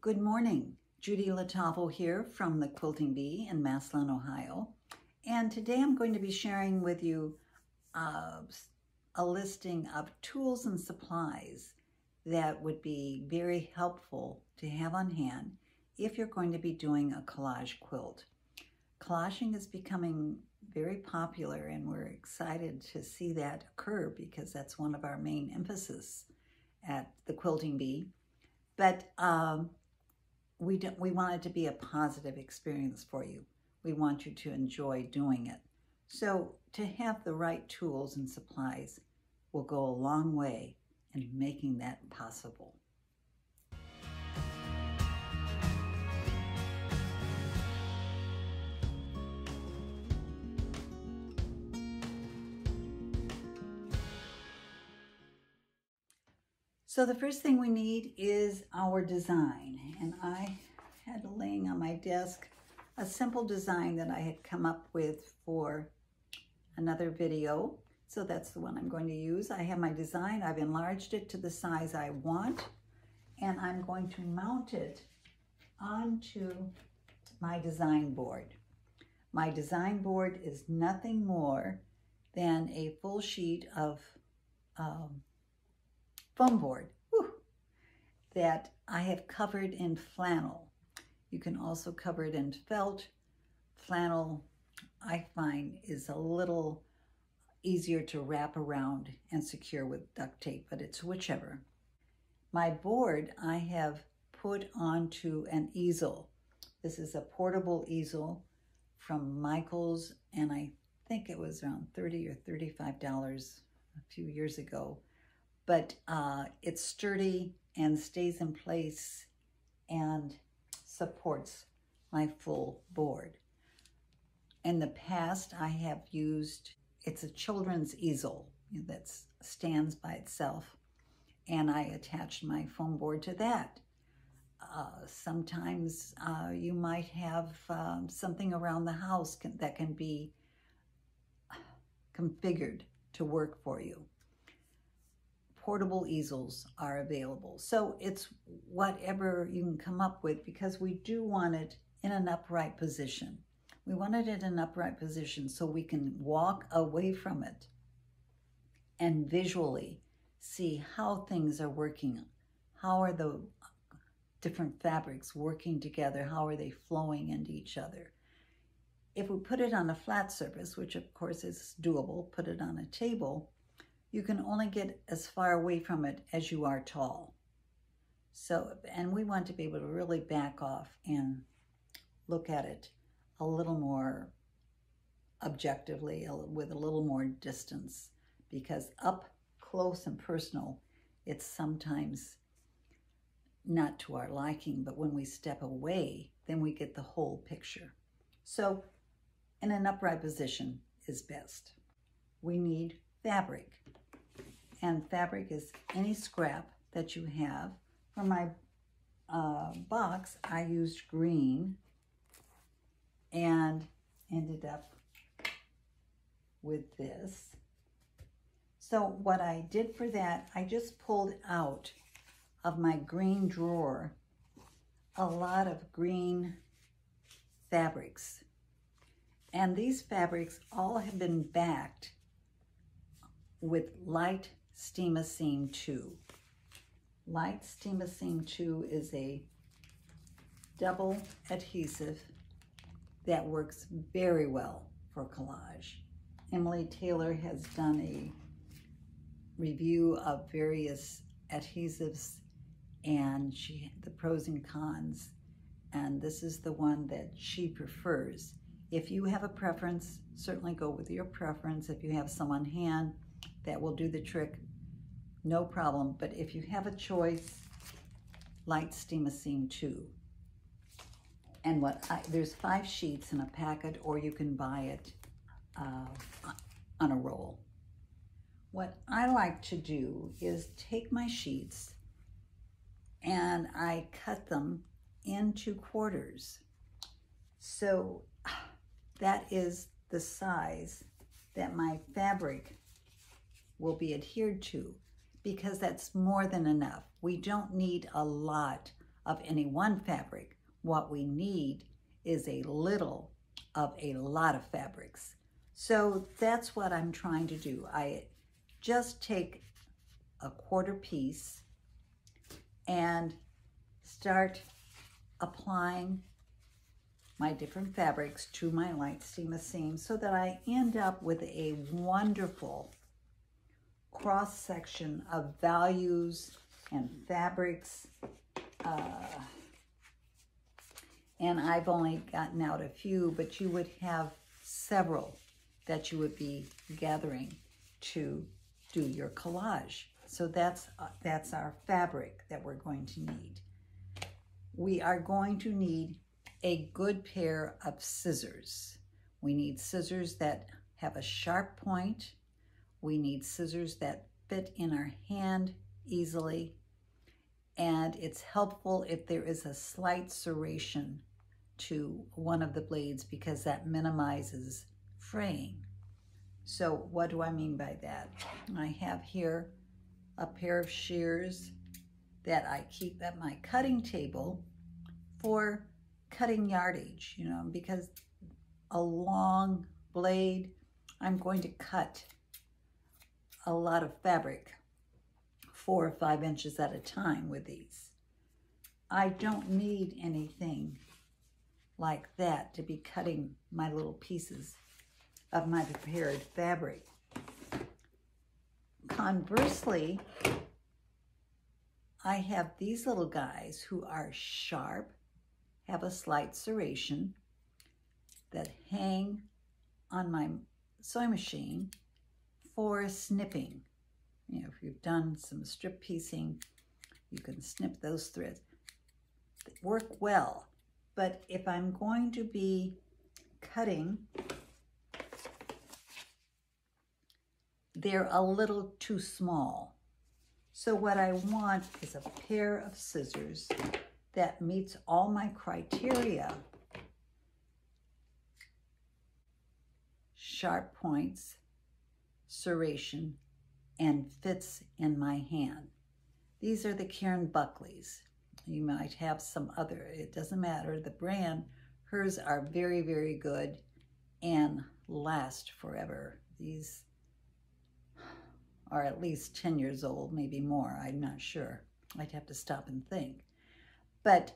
Good morning, Judy here from the Quilting Bee in Massillon, Ohio. And today I'm going to be sharing with you a listing of tools and supplies that would be very helpful to have on hand if you're going to be doing a collage quilt. Collaging is becoming very popular and we're excited to see that occur because that's one of our main emphasis at the Quilting Bee. But we want it to be a positive experience for you. We want you to enjoy doing it. So to have the right tools and supplies will go a long way in making that possible. So the first thing we need is our design. And I had laying on my desk a simple design that I had come up with for another video. So that's the one I'm going to use. I have my design. I've enlarged it to the size I want. And I'm going to mount it onto my design board. My design board is nothing more than a full sheet of foam board that I have covered in flannel. You can also cover it in felt. Flannel, I find, is a little easier to wrap around and secure with duct tape, but it's whichever. My board I have put onto an easel. This is a portable easel from Michael's, and I think it was around $30 or $35 a few years ago. But it's sturdy and stays in place and supports my full board. In the past, I have used, it's a children's easel that stands by itself, and I attached my foam board to that. Sometimes you might have something around the house that can be configured to work for you. Portable easels are available. So it's whatever you can come up with, because we do want it in an upright position. We want it in an upright position so we can walk away from it and visually see how things are working. How are the different fabrics working together? How are they flowing into each other? If we put it on a flat surface, which of course is doable, put it on a table, you can only get as far away from it as you are tall. So, and we want to be able to really back off and look at it a little more objectively, with a little more distance, because up close and personal, it's sometimes not to our liking, but when we step away, then we get the whole picture. So in an upright position is best. We need fabric. And fabric is any scrap that you have. For my box, I used green and ended up with this. So what I did for that, I just pulled out of my green drawer a lot of green fabrics. And these fabrics all have been backed with light Steam-A-Seam 2. Light Steam-A-Seam 2 is a double adhesive that works very well for collage. Emily Taylor has done a review of various adhesives and the pros and cons, and this is the one that she prefers. If you have a preference, certainly go with your preference. If you have some on hand that will do the trick, no problem. But if you have a choice, light Steam-A-Seam 2. And there's 5 sheets in a packet, or you can buy it on a roll. What I like to do is take my sheets and I cut them into quarters. So that is the size that my fabric will be adhered to, because that's more than enough. We don't need a lot of any one fabric. What we need is a little of a lot of fabrics. So that's what I'm trying to do. I just take a quarter piece and start applying my different fabrics to my light steamer seam so that I end up with a wonderful cross section of values and fabrics. And I've only gotten out a few, but you would have several that you would be gathering to do your collage. So that's our fabric that we're going to need. We are going to need a good pair of scissors. We need scissors that have a sharp point. We need scissors that fit in our hand easily. And it's helpful if there is a slight serration to one of the blades because that minimizes fraying. So what do I mean by that? I have here a pair of shears that I keep at my cutting table for cutting yardage, you know, because a long blade, I'm going to cut a lot of fabric 4 or 5 inches at a time with these. I don't need anything like that to be cutting my little pieces of my prepared fabric. Conversely, I have these little guys who are sharp, have a slight serration, that hang on my sewing machine for snipping. You know, if you've done some strip piecing, you can snip those threads. They work well, but if I'm going to be cutting, they're a little too small. So what I want is a pair of scissors that meets all my criteria. Sharp points, serration, and fits in my hand. These are the Karen Buckley's. You might have some other, it doesn't matter, the brand. Hers are very, very good and last forever. These are at least 10 years old, maybe more, I'm not sure. I'd have to stop and think. But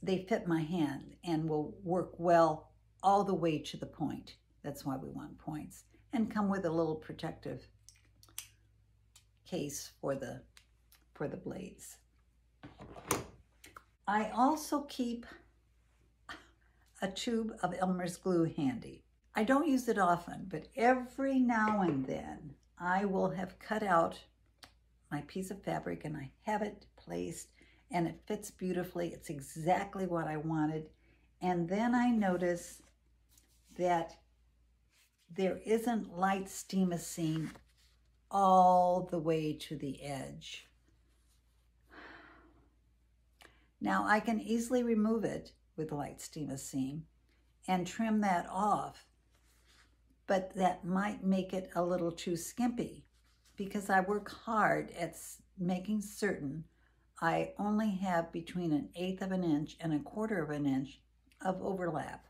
they fit my hand and will work well all the way to the point. That's why we want points. And come with a little protective case for the blades. I also keep a tube of Elmer's glue handy. I don't use it often, but every now and then I will have cut out my piece of fabric and I have it placed and it fits beautifully. It's exactly what I wanted. And then I notice that there isn't light steamer seam all the way to the edge. Now I can easily remove it with light steamer seam and trim that off, but that might make it a little too skimpy because I work hard at making certain I only have between 1/8 of an inch and 1/4 of an inch of overlap.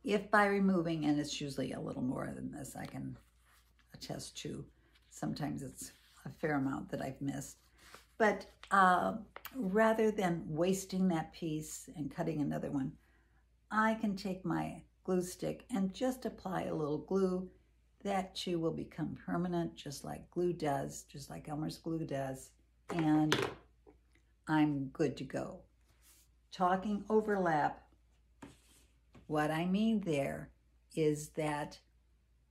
If by removing, and it's usually a little more than this, I can attest to, sometimes it's a fair amount that I've missed, but rather than wasting that piece and cutting another one, I can take my glue stick and just apply a little glue. That too will become permanent, just like glue does, just like Elmer's glue does, and I'm good to go. Talking overlap, what I mean there is that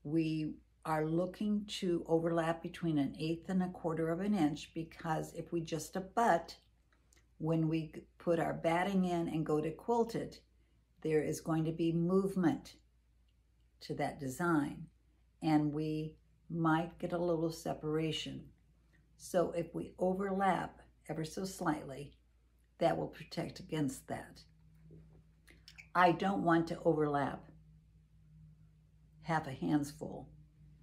we are looking to overlap between 1/8 and 1/4 of an inch, because if we just abut, when we put our batting in and go to quilt it, there is going to be movement to that design and we might get a little separation. So if we overlap ever so slightly, that will protect against that. I don't want to overlap half a hand's full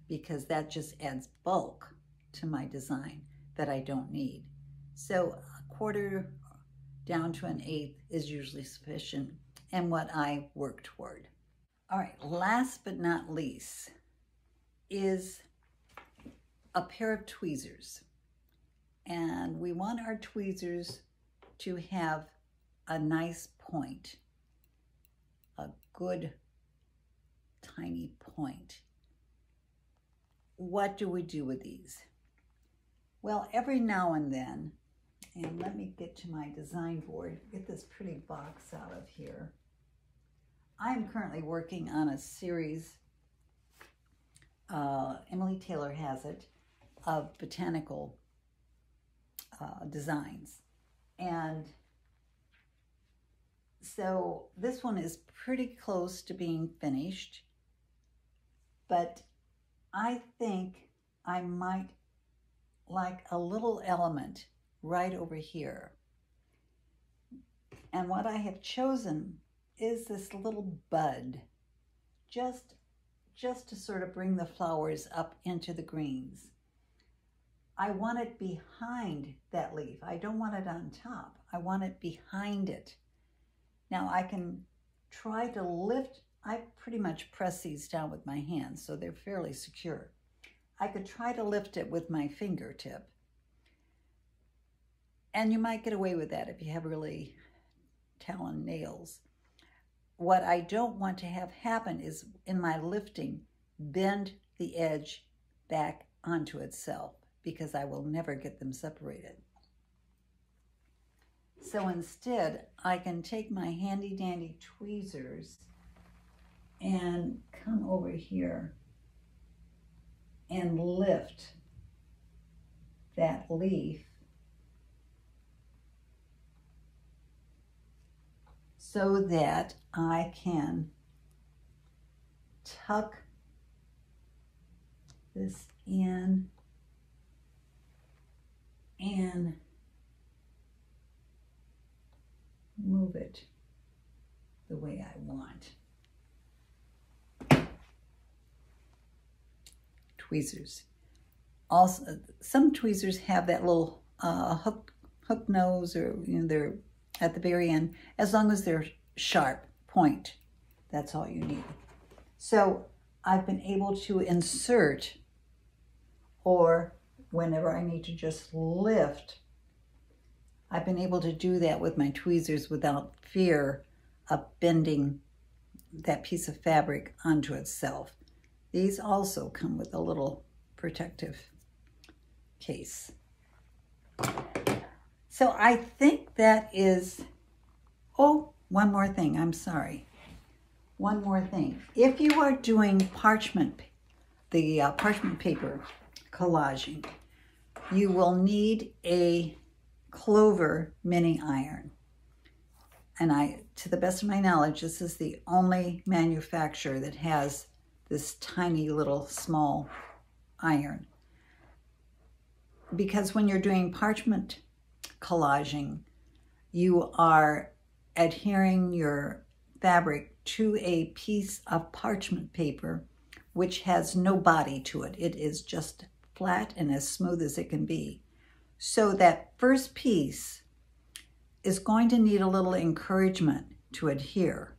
because that just adds bulk to my design that I don't need. So 1/4 down to an eighth is usually sufficient and what I work toward. All right, last but not least is a pair of tweezers. And we want our tweezers to have a nice point, a good tiny point. What do we do with these? Well, every now and then, and let me get to my design board, get this pretty box out of here. I'm currently working on a series, Emily Taylor has it, of botanical designs. And so this one is pretty close to being finished, but I think I might like a little element right over here. And what I have chosen is this little bud, just to sort of bring the flowers up into the greens. I want it behind that leaf. I don't want it on top. I want it behind it. Now I can try to lift, I pretty much press these down with my hands, so they're fairly secure. I could try to lift it with my fingertip. And you might get away with that if you have really talon nails. What I don't want to have happen is, in my lifting, bend the edge back onto itself, because I will never get them separated. So instead, I can take my handy dandy tweezers and come over here and lift that leaf so that I can tuck this in and move it the way I want. Tweezers. Also, some tweezers have that little hook nose, or they're at the very end. As long as they're sharp point, that's all you need. So I've been able to insert, or whenever I need to just lift, I've been able to do that with my tweezers without fear of bending that piece of fabric onto itself. These also come with a little protective case. So I think that is, oh, one more thing, I'm sorry. One more thing. If you are doing parchment, the parchment paper collaging, you will need a clover mini iron. And to the best of my knowledge, this is the only manufacturer that has this tiny little small iron. Because when you're doing parchment collaging, you are adhering your fabric to a piece of parchment paper which has no body to it. It is just flat and as smooth as it can be. So that first piece is going to need a little encouragement to adhere.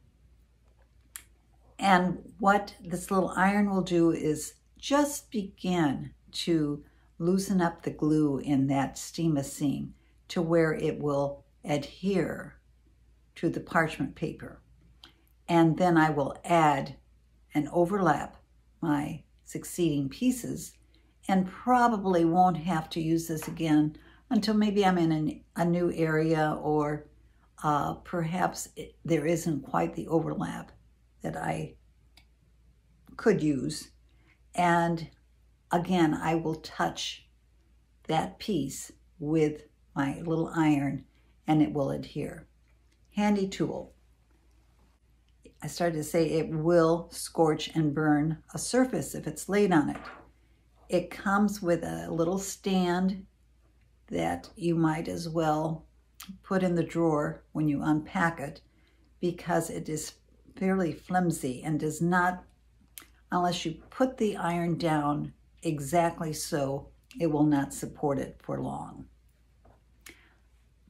And what this little iron will do is just begin to loosen up the glue in that steam-a-seam to where it will adhere to the parchment paper. And then I will add and overlap my succeeding pieces, and probably won't have to use this again until maybe I'm in a new area, or perhaps there isn't quite the overlap that I could use. And again, I will touch that piece with my little iron and it will adhere. Handy tool. I started to say it will scorch and burn a surface if it's laid on it. It comes with a little stand that you might as well put in the drawer when you unpack it, because it is fairly flimsy and does not, unless you put the iron down exactly so, it will not support it for long.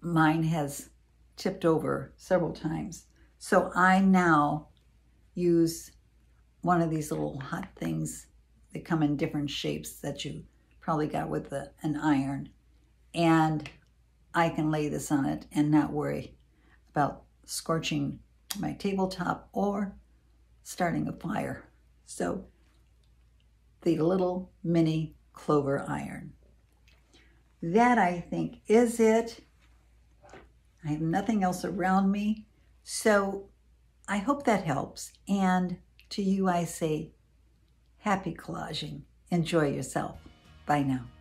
Mine has tipped over several times. So I now use one of these little hot things that come in different shapes that you probably got with an iron. And I can lay this on it and not worry about scorching my tabletop or starting a fire. So the little mini clover iron. That, I think, is it. I have nothing else around me. So I hope that helps. And to you, I say, happy collaging. Enjoy yourself. Bye now.